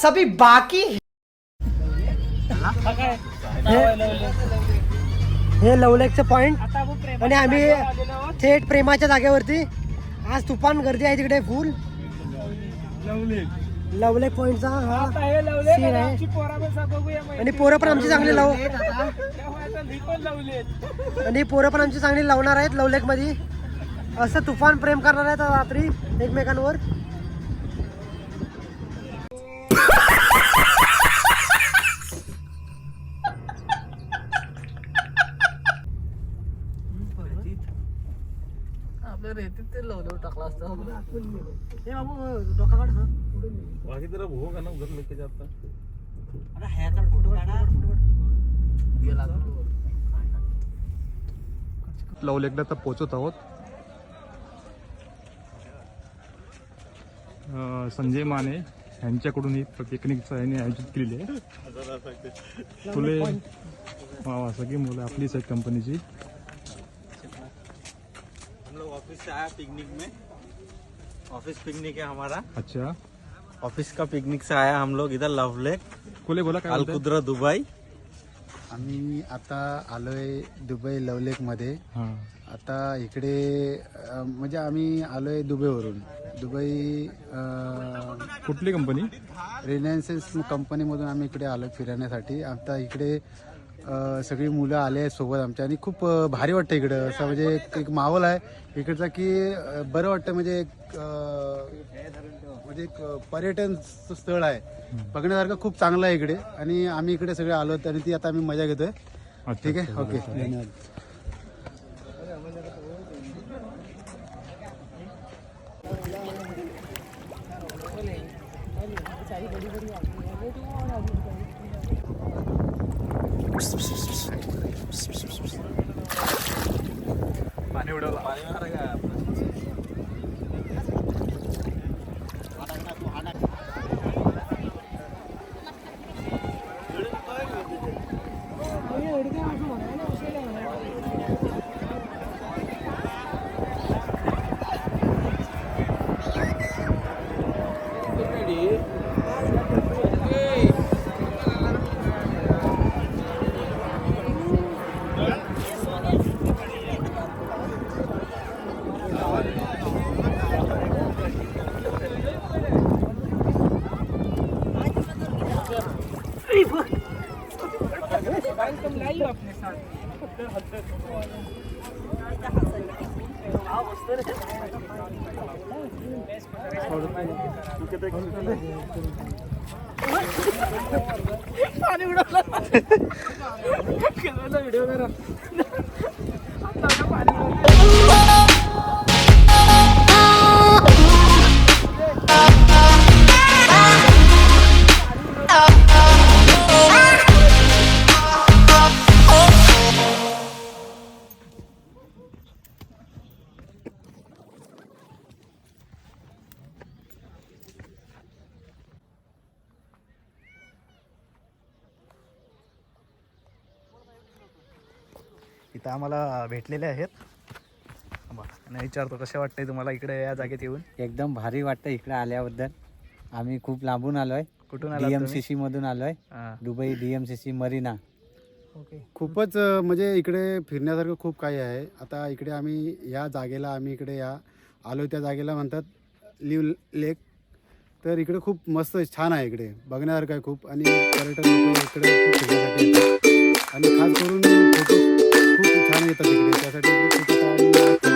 सभी बाकी हे लवलेकचं पॉइंट आणि आम्ही थेट प्रेमाच्या जागेवरती. आज तुफान गर्दी आहे तिकडे फुल. लवलेक पॉइंटचा हा सीन आहे आणि पोरं पण आमची चांगली लावणार आहेत लवलेक मध्ये. असं तुफान प्रेम करणार आहेत रात्री एकमेकांवर. ते लवलो टाकला असता. हे बाबू डोका काढ ना. बाकी तेरा भो का ना उधर लेके जाता. अरे ह्याचा फोटो काढा. गेला लवलेकला तर पोहोचत आहोत. संजय माने यांच्याकडून ही पिकनिकचं याने आयोजित केलेली आहे. फुले सगळी मुलं आपलीच आहेत कंपनीची. हम लोग ऑफिस से आया पिकनिक में. ऑफिस पिकनिक है हमारा. अच्छा, ऑफिस का पिकनिक से आया हम लोग इधर लवलेक कुले बोला काय बोलताय? अलकुद्रा दुबई. आम्ही आता आलोय दुबई लवलेक मध्ये. हां, आता इकडे म्हणजे आम्ही आलोय दुबईवरून. दुबई कुठली कंपनी? रिलायन्स कंपनीमधून आम्ही इकडे आलोय फिरण्यासाठी. आता इकडे सगळी मुलं आले आहेत सोबत आमच्या आणि खूप भारी वाटतं इकडं. असं म्हणजे एक माहोल आहे इकडचा की बरं वाटतं. म्हणजे एक पर्यटन स्थळ आहे बघण्यासारखं. खूप चांगलं आहे इकडे आणि आम्ही इकडे सगळे आलो आणि ती आता आम्ही मजा घेतोय. ठीक आहे, ओके, धन्यवाद. पाणी उडवलं. पाणी उडवलं. व्हिडिओ करा. इथं आम्हाला भेटलेले आहेत. आणि विचारतो कसे वाटते तुम्हाला इकडे या जागेत येऊन. एकदम भारी वाटतं इकडे आल्याबद्दल. आम्ही खूप लांबून आलोय. कुठून आला? DMCC मधून आलोय. Dubai DMCC marina. ओके. खूपच म्हणजे इकडे फिरण्यासारखं खूप काही आहे. आता इकडे आम्ही या जागेला आम्ही या आलो त्या जागेला म्हणतात लिव लेक. तर इकडे खूप मस्त छान आहे. इकडे बघण्यासारखं आहे खूप आणि पर्यटक लोक इकडे खूप फिरण्यासाठी येतात आणि खास करून फोटो खूप छान येतात इकडे. त्यासाठी खूप छान वाटतं.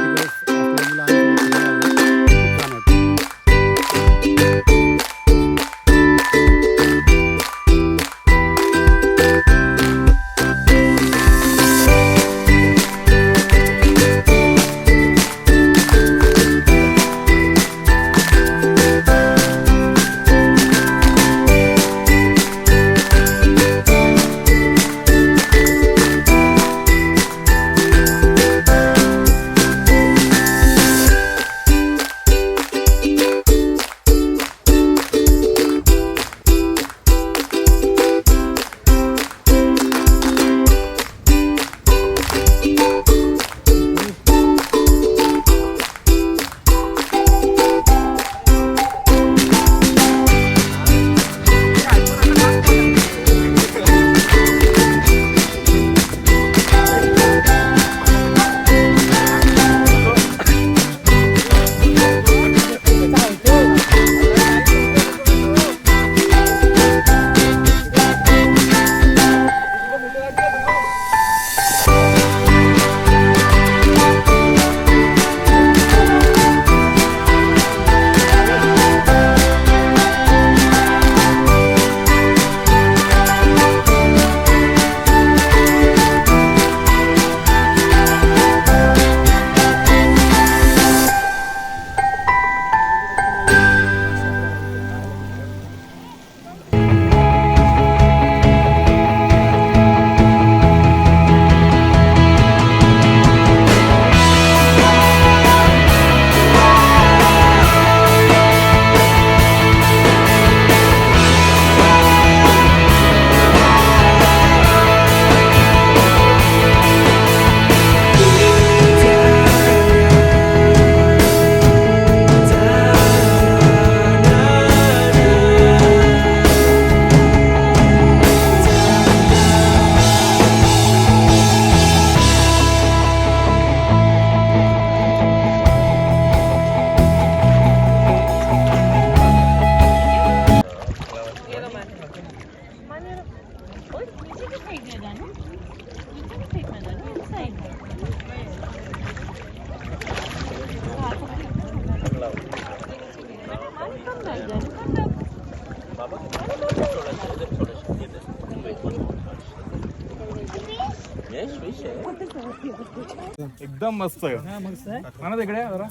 एकदम मस्त आहे म्हणा तिकडे जरा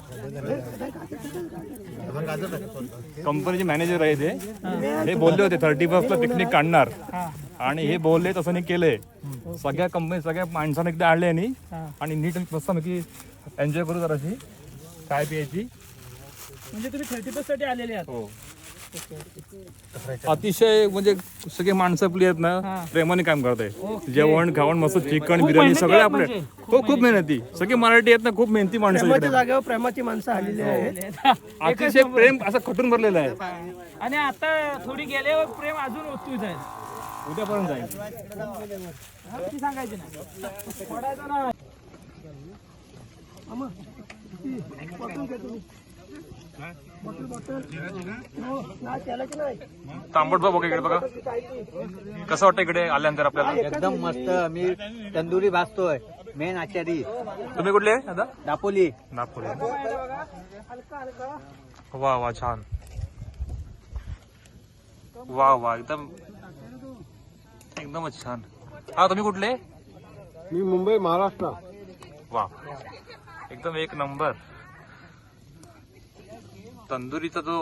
कंपनीचे मॅनेजर आहे ते हे बोलले होते 31st पिकनिक काढणार आणि हे बोलले तसं नाही केलंय सगळ्या कंपनी सगळ्या माणसांना एकदा आणले आणि नीट मस्त की एन्जॉय करू जराशी काय प्यायची म्हणजे तुम्ही 31st साठी आलेले आहात. हो अतिशय म्हणजे सगळे माणसं आपली आहेत ना प्रेमाने काम करताय जेवण खावण मस्त चिकन बिर्याणी सगळे आपले हो खूप मेहनती सगळे मराठी आहेत ना खूप मेहनती माणसं प्रेमाच्या इकडे. जागेवर प्रेमाची माणसं आलेली आहेत. अतिशय प्रेम असं खटून भरलेलं आहे आणि आता थोडी गेल्यावर प्रेम अजून ओतू जाईल. उद्यापर्यंत जाईल ती सांगायची नाही पडायचं ना. तांबट बाबा इकडे बघा कसं वाटतं इकडे आल्यानंतर आपल्याला एकदम मस्त. मी तंदुरी भाजतोय. मेन आचारी तुम्ही कुठले आहे दादा दापोली. नागपूर वा वा छान वा वा एकदम एकदमच छान. हा तुम्ही कुठले मी मुंबई महाराष्ट्र. वा एकदम एक नंबर. तंदुरीचा जो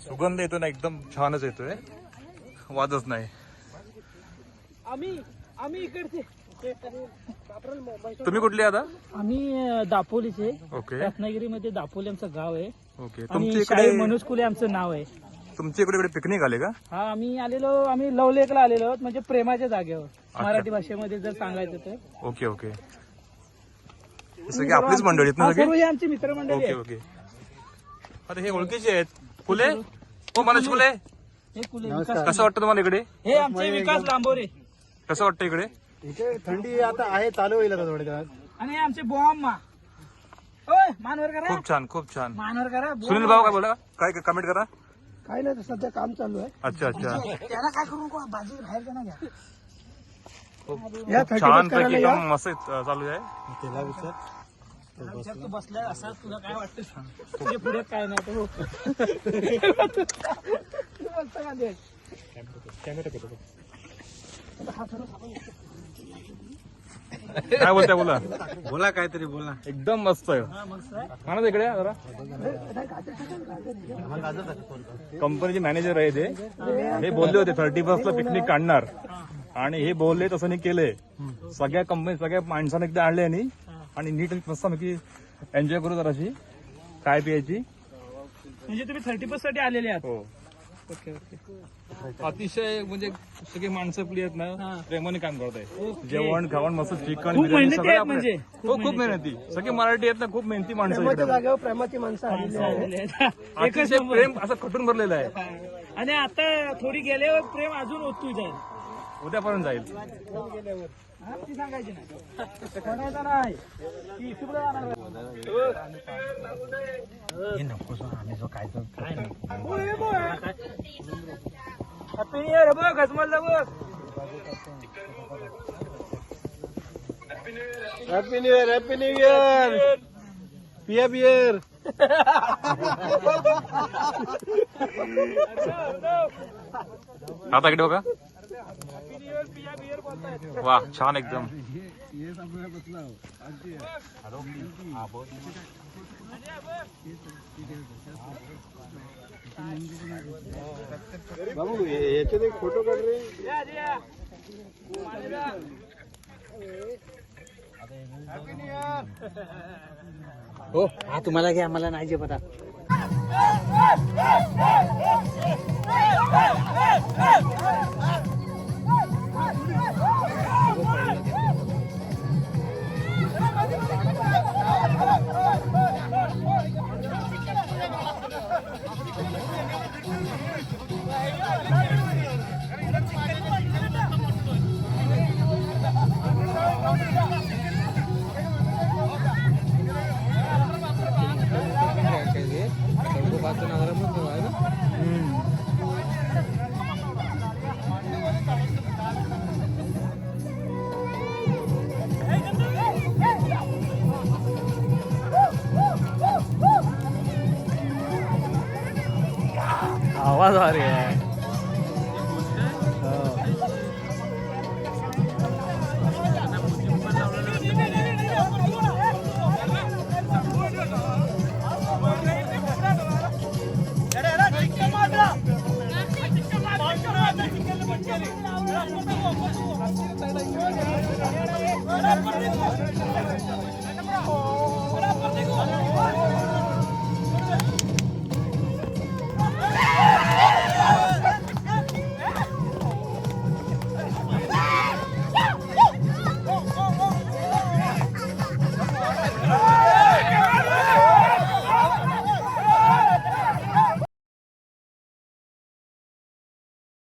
सुगंध येतो ना एकदम छानच येतोय वादच नाही. आम्ही इकडचे तुम्ही कुठले आता आम्ही दापोलीचे. ओके रत्नागिरीमध्ये दापोली आमचं गाव आहे ओके आणि तुमच्या शाहीर इकडे मनोज कुले आमचं नाव आहे. तुमच्या इकडे पिकनिक आले का हा आम्ही लवलेकला आलेलो आहोत म्हणजे प्रेमाच्या जागेवर मराठी भाषेमध्ये जर सांगायचं तर. ओके ओके सगळी आपलीच मंडळी आहेत ना हा, सगळी सर्व हे आमची मित्रमंडळी ओके आहेत. ओके अरे हे ओळखीचे आहेत फुले हो मनोज फुले हे कुले विकास- कसं वाटतं तुम्हाला इकडे हे आमचे विकास लांबोरे कसं वाटतं इकडे इथे थंडी आता आहे चालू होईल आता थोड्या दिवसात. आणि हे आमचे बॉम्ब होय मानवर करा खूप छान मानवर करा. सुनील भाऊ काय बोला काय कमेंट करा काही नाही सध्या काम चालू आहे. अच्छा त्याला काय करू नको बाजू बाहेर का ना घ्या. या खूप 31st छान करायला पैकी या. एकदम मस्त चालू आहे आमच्यात तू बसलाय असा तुला काय वाटतं तुझ्या पुढे काय नाही तो बोलतो का ते? काय बोलताय बोला बोला काहीतरी बोला. एकदम मस्त आहे म्हणा तिकडे जरा कंपनीचे मॅनेजर आहे ते हे बोलले होते 31st पिकनिक काढणार आणि हे बोलले तसं नाही केलंय सगळ्या कंपनी सगळ्या माणसांना एकदा आणले आणि नीट मस्त की एन्जॉय करू जराशी काय प्यायची म्हणजे तुम्ही 31st साठी आलेले आहात. हो ओके ओके. अतिशय म्हणजे सगळे माणसं आपली आहेत ना प्रेमाने काम करताय ओके. जेवण खावण मस्त चिकन खूप बिर्याणी मेहनती सगळे आहेत आपले. म्हणजे. हो खूप मेहनती सगळे मराठी आहेत ना खूप मेहनती माणसं प्रेमाच्या इकडे. जागेवर प्रेमाची माणसं आलेली आहेत. आलेले आहेत. एकच अतिशय नंबर. प्रेम असं खटून भरलेलं आहे आणि आता थोडी गेल्यावर प्रेम अजून ओतू जाईल. उद्यापर्यंत जाईल हा, ती सांगायची नाही पडायचं नाही. ती इकडे जाणार नाही. होय, होय. हॅपी न्यू इयर बघ गजमलला बघ. Happy new year. Happy new year. पिया बियर. आता इकडे बघा वा छान एकदम बाबू याच्यात एक फोटो काढ रे. हो हा तुम्हाला घ्या मला नाही जे पता. आवाज आ रही है